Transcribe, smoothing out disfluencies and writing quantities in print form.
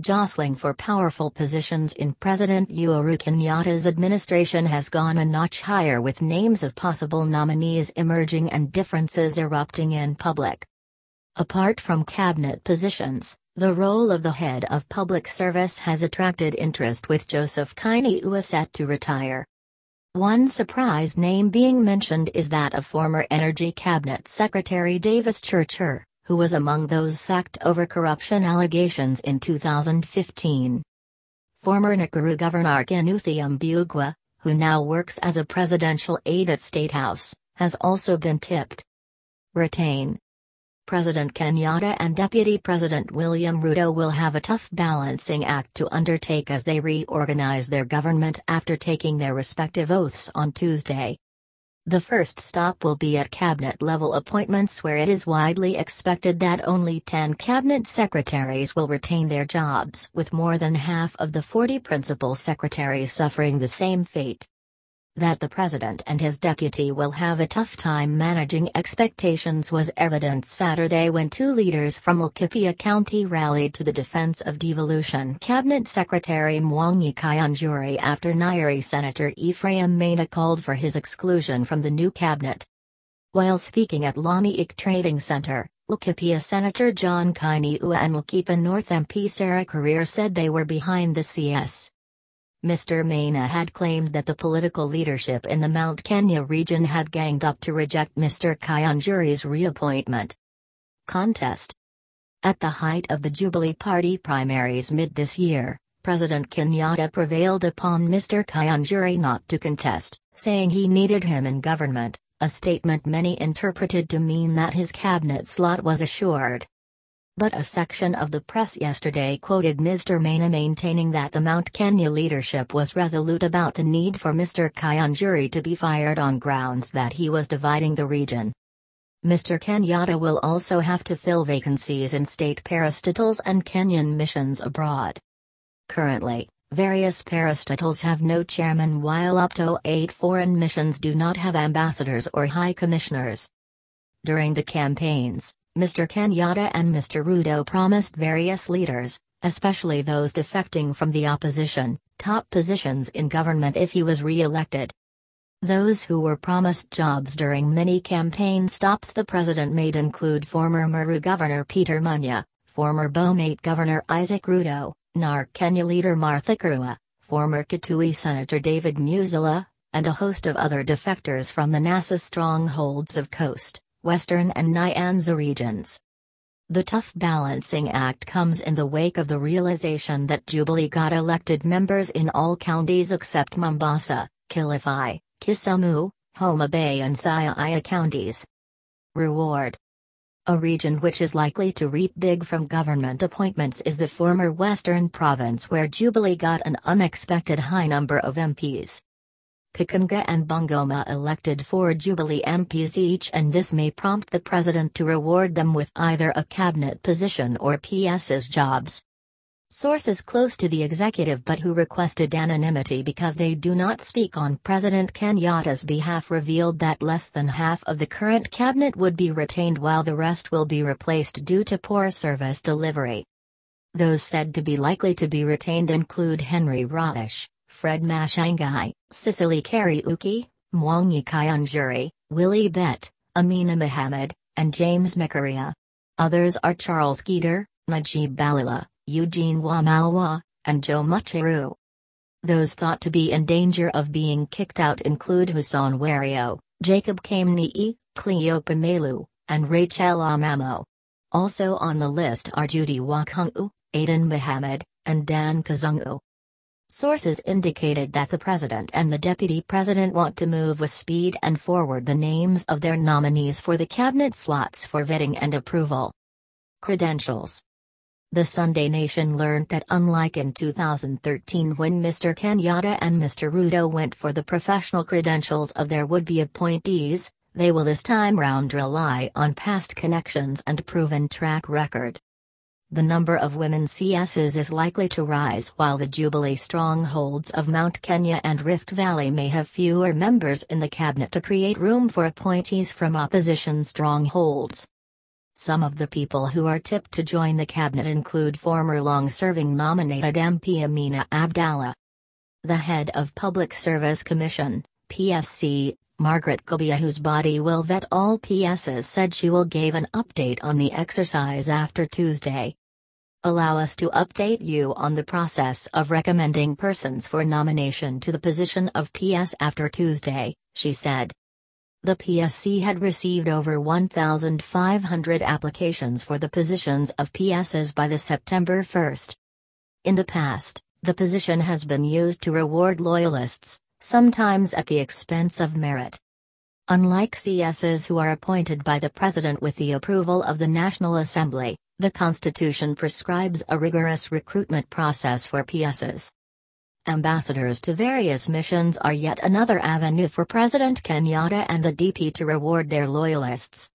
Jostling for powerful positions in President Uhuru Kenyatta's administration has gone a notch higher, with names of possible nominees emerging and differences erupting in public. Apart from cabinet positions, the role of the head of public service has attracted interest, with Joseph Kinyua set to retire. One surprise name being mentioned is that of former Energy Cabinet Secretary Davis Chirchir, who was among those sacked over corruption allegations in 2015. Former Nakuru Governor Kinuthia Mbugua, who now works as a presidential aide at State House, has also been tipped. Retain. President Kenyatta and Deputy President William Ruto will have a tough balancing act to undertake as they reorganize their government after taking their respective oaths on Tuesday. The first stop will be at cabinet-level appointments, where it is widely expected that only 10 cabinet secretaries will retain their jobs, with more than half of the 40 principal secretaries suffering the same fate. That the president and his deputy will have a tough time managing expectations was evident Saturday when two leaders from Laikipia County rallied to the defense of devolution. Cabinet Secretary Mwangi Kianjuri after Nyeri Senator Ephraim Maina called for his exclusion from the new cabinet. While speaking at Laniik Trading Center, Laikipia Senator John Kinyua and Laikipia North MP Sarah Career said they were behind the CS. Mr. Maina had claimed that the political leadership in the Mount Kenya region had ganged up to reject Mr. Kianjuri's reappointment. Contest. At the height of the Jubilee Party primaries mid this year, President Kenyatta prevailed upon Mr. Kianjuri not to contest, saying he needed him in government, a statement many interpreted to mean that his cabinet slot was assured. But a section of the press yesterday quoted Mr. Maina maintaining that the Mount Kenya leadership was resolute about the need for Mr. Kianjuri to be fired on grounds that he was dividing the region. Mr. Kenyatta will also have to fill vacancies in state parastatals and Kenyan missions abroad. Currently, various parastatals have no chairman, while up to 8 foreign missions do not have ambassadors or high commissioners. During the campaigns, Mr. Kenyatta and Mr. Ruto promised various leaders, especially those defecting from the opposition, top positions in government if he was re-elected. Those who were promised jobs during many campaign stops the president made include former Meru Governor Peter Munya, former Bomet Governor Isaac Ruto, NARC Kenya leader Martha Karua, former Kitui Senator David Muzzala, and a host of other defectors from the NASA strongholds of Coast, Western and Nyanza regions. The tough balancing act comes in the wake of the realization that Jubilee got elected members in all counties except Mombasa, Kilifi, Kisumu, Homa Bay and Siaya counties. Reward. A region which is likely to reap big from government appointments is the former Western Province, where Jubilee got an unexpected high number of MPs. Kakamega and Bungoma elected 4 Jubilee MPs each, and this may prompt the president to reward them with either a cabinet position or PS's jobs. Sources close to the executive but who requested anonymity because they do not speak on President Kenyatta's behalf revealed that less than half of the current cabinet would be retained, while the rest will be replaced due to poor service delivery. Those said to be likely to be retained include Henry Rottish, Fred Mashangai, Cicely Kariuki, Mwangi Kianjuri, Willie Bett, Amina Mohammed, and James Makaria. Others are Charles Geeter, Najib Balila, Eugene Wamalwa, and Joe Mucheru. Those thought to be in danger of being kicked out include Hussein Wario, Jacob Kamni'i, Cleo Pamelu, and Rachel Amamo. Also on the list are Judy Wakungu, Aiden Mohammed, and Dan Kazungu. Sources indicated that the president and the deputy president want to move with speed and forward the names of their nominees for the cabinet slots for vetting and approval. Credentials. The Sunday Nation learned that unlike in 2013 when Mr. Kenyatta and Mr. Ruto went for the professional credentials of their would-be appointees, they will this time round rely on past connections and proven track record. The number of women CSs is likely to rise, while the Jubilee strongholds of Mount Kenya and Rift Valley may have fewer members in the cabinet to create room for appointees from opposition strongholds. Some of the people who are tipped to join the cabinet include former long-serving nominated MP Amina Abdallah. The head of Public Service Commission, PSC, Margaret Gobia, whose body will vet all PSs, said she will give an update on the exercise after Tuesday. Allow us to update you on the process of recommending persons for nomination to the position of PS after Tuesday, she said. The PSC had received over 1,500 applications for the positions of PSs by the September 1. In the past, the position has been used to reward loyalists, sometimes at the expense of merit. Unlike CSs who are appointed by the President with the approval of the National Assembly, the Constitution prescribes a rigorous recruitment process for PSs. Ambassadors to various missions are yet another avenue for President Kenyatta and the DP to reward their loyalists.